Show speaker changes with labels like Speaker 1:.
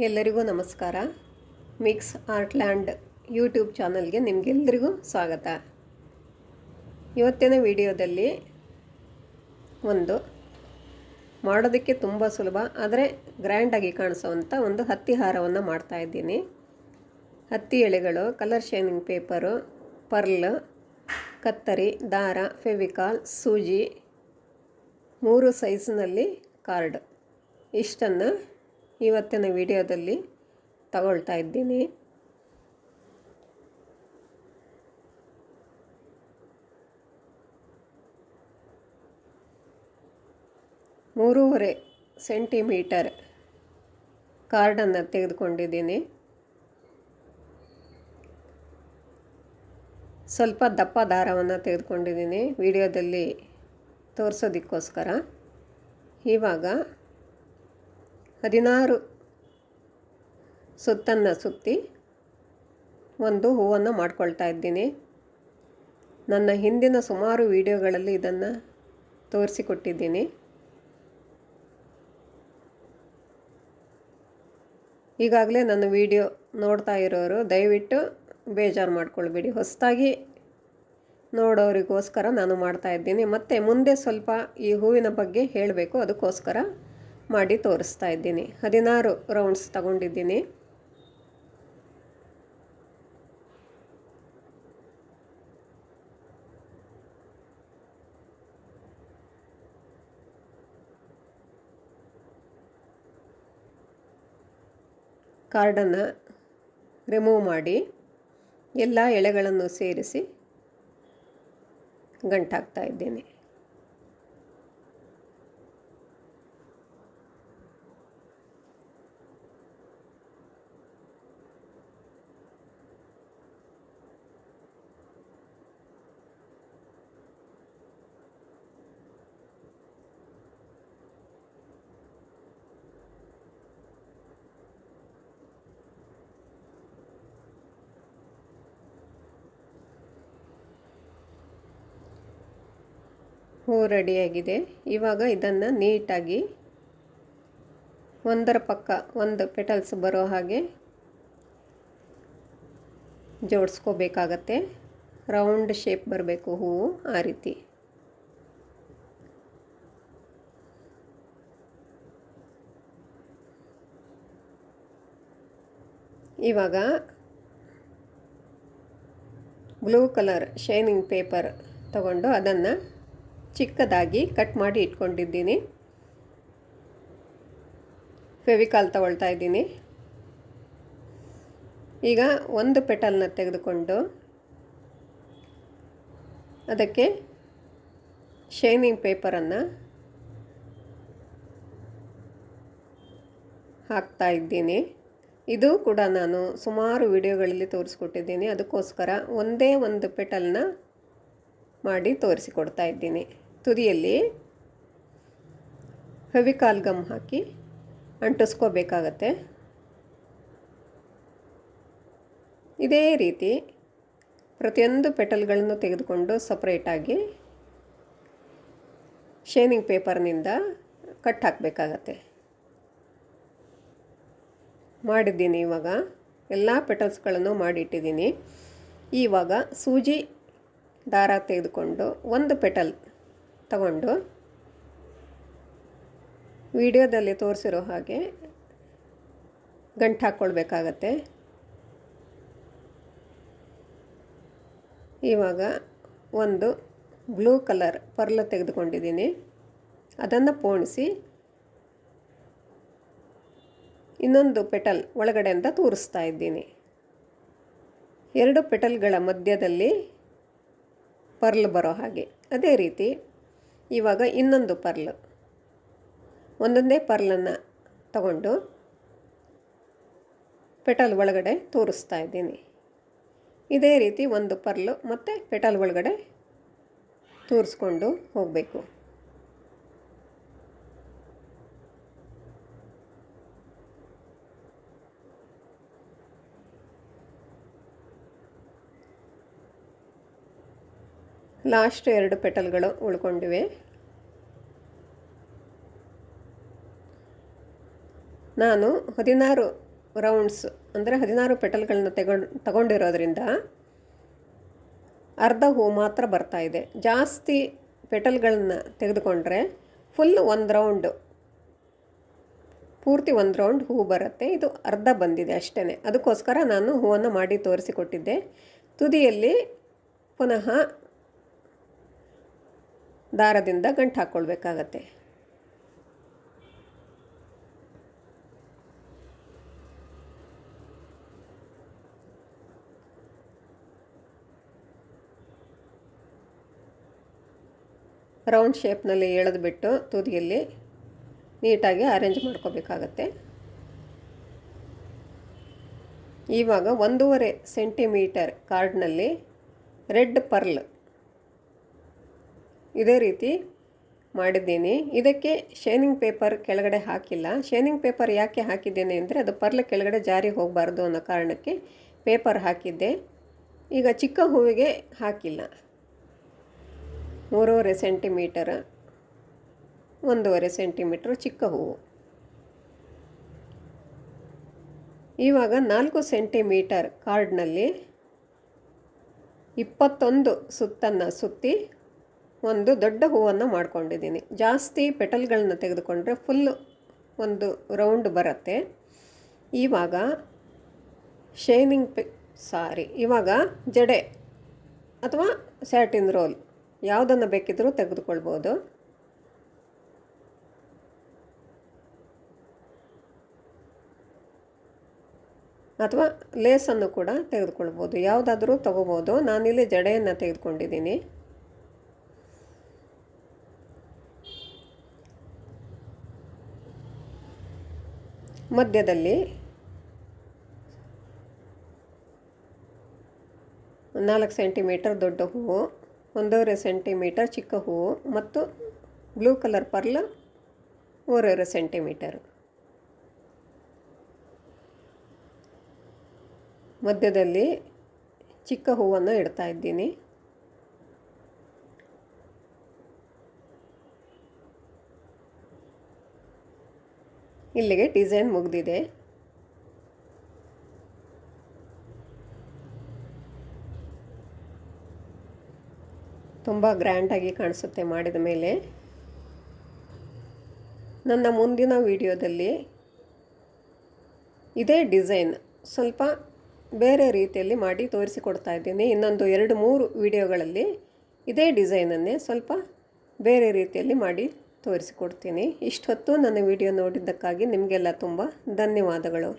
Speaker 1: ಎಲ್ಲರಿಗೂ ನಮಸ್ಕಾರ. Mix ಆರ್ಟ್ಲ್ಯಾಂಡ್ YouTube ಚಾನಲ್ಗೆ ನಿಮಗೆಲ್ಲರಿಗೂ ಸ್ವಾಗತ. ಇವತ್ತಿನ ವಿಡಿಯೋದಲ್ಲಿ ಒಂದು ಮಾಡೋದಕ್ಕೆ ತುಂಬ ಸುಲಭ ಆದರೆ ಗ್ರ್ಯಾಂಡಾಗಿ ಕಾಣಿಸೋವಂಥ ಒಂದು ಹತ್ತಿ ಹಾರವನ್ನು ಮಾಡ್ತಾಯಿದ್ದೀನಿ. ಹತ್ತಿ ಎಳೆಗಳು, ಕಲರ್ ಶೈನಿಂಗ್ ಪೇಪರು, ಪರ್ಲ್, ಕತ್ತರಿ, ದಾರ, ಫೆವಿಕಾಲ್, ಸೂಜಿ, 3 ಸೈಜ್ನಲ್ಲಿ ಕಾರ್ಡ್ ಇಷ್ಟನ್ನು ಇವತ್ತಿನ ವಿಡಿಯೋದಲ್ಲಿ ತಗೊಳ್ತಾ ಇದ್ದೀನಿ. ಮೂರುವರೆ ಸೆಂಟಿಮೀಟರ್ ಕಾರ್ಡನ್ನು ತೆಗೆದುಕೊಂಡಿದ್ದೀನಿ. ಸ್ವಲ್ಪ ದಪ್ಪ ದಾರವನ್ನು ತೆಗೆದುಕೊಂಡಿದ್ದೀನಿ ವಿಡಿಯೋದಲ್ಲಿ ತೋರಿಸೋದಕ್ಕೋಸ್ಕರ. ಇವಾಗ 16 ಸುತ್ತನ್ನು ಸುತ್ತಿ ಒಂದು ಹೂವನ್ನು ಮಾಡ್ಕೊಳ್ತಾ ಇದ್ದೀನಿ. ನನ್ನ ಹಿಂದಿನ ಸುಮಾರು ವಿಡಿಯೋಗಳಲ್ಲಿ ಇದನ್ನು ತೋರಿಸಿಕೊಟ್ಟಿದ್ದೀನಿ. ಈಗಾಗಲೇ ನನ್ನ ವಿಡಿಯೋ ನೋಡ್ತಾ ಇರೋರು ದಯವಿಟ್ಟು ಬೇಜಾರು ಮಾಡ್ಕೊಳ್ಬೇಡಿ. ಹೊಸದಾಗಿ ನೋಡೋರಿಗೋಸ್ಕರ ನಾನು ಮಾಡ್ತಾಯಿದ್ದೀನಿ. ಮತ್ತು ಮುಂದೆ ಸ್ವಲ್ಪ ಈ ಹೂವಿನ ಬಗ್ಗೆ ಹೇಳಬೇಕು, ಅದಕ್ಕೋಸ್ಕರ ಮಾಡಿ ತೋರಿಸ್ತಾ ಇದ್ದೀನಿ. 16 ರೌಂಡ್ಸ್ ತಗೊಂಡಿದ್ದೀನಿ. ಕಾರ್ಡನ್ನು ರಿಮೂವ್ ಮಾಡಿ ಎಲ್ಲ ಎಳೆಗಳನ್ನು ಸೇರಿಸಿ ಗಂಟಾಕ್ತಾ ಇದ್ದೀನಿ. ಹೂ ರೆಡಿಯಾಗಿದೆ. ಇವಾಗ ಇದನ್ನು ನೀಟಾಗಿ ಒಂದರ ಪಕ್ಕ ಒಂದು ಪೆಟಲ್ಸ್ ಬರೋ ಹಾಗೆ ಜೋಡಿಸ್ಕೋಬೇಕಾಗತ್ತೆ. ರೌಂಡ್ ಶೇಪ್ ಬರಬೇಕು ಹೂವು, ಆ ರೀತಿ. ಇವಾಗ ಬ್ಲೂ ಕಲರ್ ಶೈನಿಂಗ್ ಪೇಪರ್ ತಗೊಂಡು ಅದನ್ನು ಚಿಕ್ಕದಾಗಿ ಕಟ್ ಮಾಡಿ ಇಟ್ಕೊಂಡಿದ್ದೀನಿ. ಫೆವಿಕಾಲ್ ತಗೊಳ್ತಾ ಇದ್ದೀನಿ. ಈಗ ಒಂದು ಪೆಟಲ್ನ ತೆಗೆದುಕೊಂಡು ಅದಕ್ಕೆ ಶೈನಿಂಗ್ ಪೇಪರನ್ನು ಹಾಕ್ತಾ ಇದ್ದೀನಿ. ಇದು ಕೂಡ ನಾನು ಸುಮಾರು ವಿಡಿಯೋಗಳಲ್ಲಿ ತೋರಿಸ್ಕೊಟ್ಟಿದ್ದೀನಿ. ಅದಕ್ಕೋಸ್ಕರ ಒಂದೇ ಒಂದು ಪೆಟಲ್ನ ಮಾಡಿ ತೋರಿಸಿಕೊಡ್ತಾ ಇದ್ದೀನಿ. ತುದಿಯಲ್ಲಿ ಫೆವಿಕಾಲ್ ಗಮ್ ಹಾಕಿ ಅಂಟಿಸ್ಕೋಬೇಕಾಗತ್ತೆ. ಇದೇ ರೀತಿ ಪ್ರತಿಯೊಂದು ಪೆಟಲ್ಗಳನ್ನು ತೆಗೆದುಕೊಂಡು ಸಪ್ರೇಟಾಗಿ ಶೈನಿಂಗ್ ಪೇಪರ್ನಿಂದ ಕಟ್ ಹಾಕಬೇಕಾಗತ್ತೆ. ಮಾಡಿದ್ದೀನಿ. ಇವಾಗ ಎಲ್ಲ ಪೆಟಲ್ಸ್ಗಳನ್ನು ಮಾಡಿಟ್ಟಿದ್ದೀನಿ. ಇವಾಗ ಸೂಜಿ ದಾರ ತೆಗೆದುಕೊಂಡು ಒಂದು ಪೆಟಲ್ ತಗೊಂಡು ವಿಡಿಯೋದಲ್ಲಿ ತೋರಿಸಿರೋ ಹಾಗೆ ಗಂಟು ಹಾಕ್ಕೊಳ್ಬೇಕಾಗತ್ತೆ. ಇವಾಗ ಒಂದು ಬ್ಲೂ ಕಲರ್ ಪರ್ಲ್ ತೆಗೆದುಕೊಂಡಿದ್ದೀನಿ. ಅದನ್ನು ಪೋಣಿಸಿ ಇನ್ನೊಂದು ಪೆಟಲ್ ಒಳಗಡೆಯಿಂದ ತೂರಿಸ್ತಾ ಇದ್ದೀನಿ. 2 ಪೆಟಲ್ಗಳ ಮಧ್ಯದಲ್ಲಿ ಪರ್ಲ್ ಬರೋ ಹಾಗೆ. ಅದೇ ರೀತಿ ಇವಾಗ ಇನ್ನೊಂದು ಪರ್ಲ್, ಒಂದೊಂದೇ ಪರ್ಲನ್ನು ತಗೊಂಡು ಪೆಟಲ್ ಒಳಗಡೆ ತೋರಿಸ್ತಾ ಇದ್ದೀನಿ. ಇದೇ ರೀತಿ ಒಂದು ಪರ್ಲು ಮತ್ತು ಪೆಟಲ್ ಒಳಗಡೆ ತೋರಿಸ್ಕೊಂಡು ಹೋಗಬೇಕು. ಲಾಸ್ಟ್ 2 ಪೆಟಲ್ಗಳು ಉಳ್ಕೊಂಡಿವೆ. ನಾನು 16 ರೌಂಡ್ಸ್ ಅಂದರೆ 16 ಪೆಟಲ್ಗಳನ್ನ ತಗೊಂಡಿರೋದ್ರಿಂದ ಅರ್ಧ ಹೂ ಮಾತ್ರ ಬರ್ತಾ ಇದೆ. ಜಾಸ್ತಿ ಪೆಟಲ್ಗಳನ್ನ ತೆಗೆದುಕೊಂಡ್ರೆ ಫುಲ್ ಒಂದು ರೌಂಡ್, ಪೂರ್ತಿ ಒಂದು ರೌಂಡ್ ಹೂ ಬರುತ್ತೆ. ಇದು ಅರ್ಧ ಬಂದಿದೆ ಅಷ್ಟೇ. ಅದಕ್ಕೋಸ್ಕರ ನಾನು ಹೂವನ್ನು ಮಾಡಿ ತೋರಿಸಿಕೊಟ್ಟಿದ್ದೆ. ತುದಿಯಲ್ಲಿ ಪುನಃ ದಾರದಿಂದ ಗಂಟು ಹಾಕ್ಕೊಳ್ಬೇಕಾಗತ್ತೆ. ರೌಂಡ್ ಶೇಪ್ನಲ್ಲಿ ಎಳೆದುಬಿಟ್ಟು ತುದಿಯಲ್ಲಿ ನೀಟಾಗಿ ಅರೇಂಜ್ ಮಾಡ್ಕೋಬೇಕಾಗತ್ತೆ. ಇವಾಗ 1.5 ಸೆಂಟಿಮೀಟರ್ ಕಾರ್ಡ್ನಲ್ಲಿ ರೆಡ್ ಪರ್ಲ್ ಇದೇ ರೀತಿ ಮಾಡಿದ್ದೀನಿ. ಇದಕ್ಕೆ ಶೈನಿಂಗ್ ಪೇಪರ್ ಕೆಳಗಡೆ ಹಾಕಿಲ್ಲ. ಶೈನಿಂಗ್ ಪೇಪರ್ ಯಾಕೆ ಹಾಕಿದ್ದೇನೆ ಅಂದರೆ ಅದು ಪರ್ಲ್ ಕೆಳಗಡೆ ಜಾರಿ ಹೋಗಬಾರ್ದು ಅನ್ನೋ ಕಾರಣಕ್ಕೆ ಪೇಪರ್ ಹಾಕಿದ್ದೆ. ಈಗ ಚಿಕ್ಕ ಹೂವಿಗೆ ಹಾಕಿಲ್ಲ. 3.5 ಸೆಂಟಿಮೀಟರ್, 1.5 ಸೆಂಟಿಮೀಟ್ರ್ ಚಿಕ್ಕ ಹೂವು. ಇವಾಗ 4 ಸೆಂಟಿಮೀಟರ್ ಕಾರ್ಡ್ನಲ್ಲಿ 21 ಸುತ್ತನ್ನು ಸುತ್ತಿ ಒಂದು ದೊಡ್ಡ ಹೂವನ್ನು ಮಾಡ್ಕೊಂಡಿದ್ದೀನಿ. ಜಾಸ್ತಿ ಪೆಟಲ್ಗಳನ್ನ ತೆಗೆದುಕೊಂಡ್ರೆ ಫುಲ್ಲು ಒಂದು ರೌಂಡ್ ಬರುತ್ತೆ. ಇವಾಗ ಇವಾಗ ಜಡೆ ಅಥವಾ ಸ್ಯಾಟಿನ್ ರೋಲ್ ಯಾವುದನ್ನು ಬೇಕಿದ್ರೂ ತೆಗೆದುಕೊಳ್ಬೋದು. ಅಥವಾ ಲೇಸನ್ನು ಕೂಡ ತೆಗೆದುಕೊಳ್ಬೋದು, ಯಾವುದಾದ್ರೂ ತಗೋಬೋದು. ನಾನಿಲ್ಲಿ ಜಡೆಯನ್ನು ತೆಗೆದುಕೊಂಡಿದ್ದೀನಿ. ಮಧ್ಯದಲ್ಲಿ 4 ಸೆಂಟಿಮೀಟರ್ ದೊಡ್ಡ ಹೂವು, 1.5 ಸೆಂಟಿಮೀಟರ್ ಚಿಕ್ಕ ಹೂವು ಮತ್ತು ಬ್ಲೂ ಕಲರ್ ಪರ್ಲ್ 3.5 ಸೆಂಟಿಮೀಟರ್. ಮಧ್ಯದಲ್ಲಿ ಚಿಕ್ಕ ಹೂವನ್ನು ಇಡ್ತಾ ಇದ್ದೀನಿ. ಇಲ್ಲಿಗೆ ಡಿಸೈನ್ ಮುಗಿದಿದೆ. ತುಂಬ ಗ್ರ್ಯಾಂಡಾಗಿ ಕಾಣಿಸುತ್ತೆ ಮಾಡಿದ ಮೇಲೆ. ನನ್ನ ಮುಂದಿನ ವಿಡಿಯೋದಲ್ಲಿ ಇದೇ ಡಿಸೈನ್ ಸ್ವಲ್ಪ ಬೇರೆ ರೀತಿಯಲ್ಲಿ ಮಾಡಿ ತೋರಿಸಿಕೊಡ್ತಾ ಇದ್ದೀನಿ. ಇನ್ನೊಂದು 2-3 ವಿಡಿಯೋಗಳಲ್ಲಿ ಇದೇ ಡಿಸೈನನ್ನೇ ಸ್ವಲ್ಪ ಬೇರೆ ರೀತಿಯಲ್ಲಿ ಮಾಡಿ ತೋರಿಸಿಕೊಡ್ತೀನಿ. ಇಷ್ಟೊತ್ತು ನನ್ನ ವಿಡಿಯೋ ನೋಡಿದ್ದಕ್ಕಾಗಿ ನಿಮಗೆಲ್ಲ ತುಂಬ ಧನ್ಯವಾದಗಳು.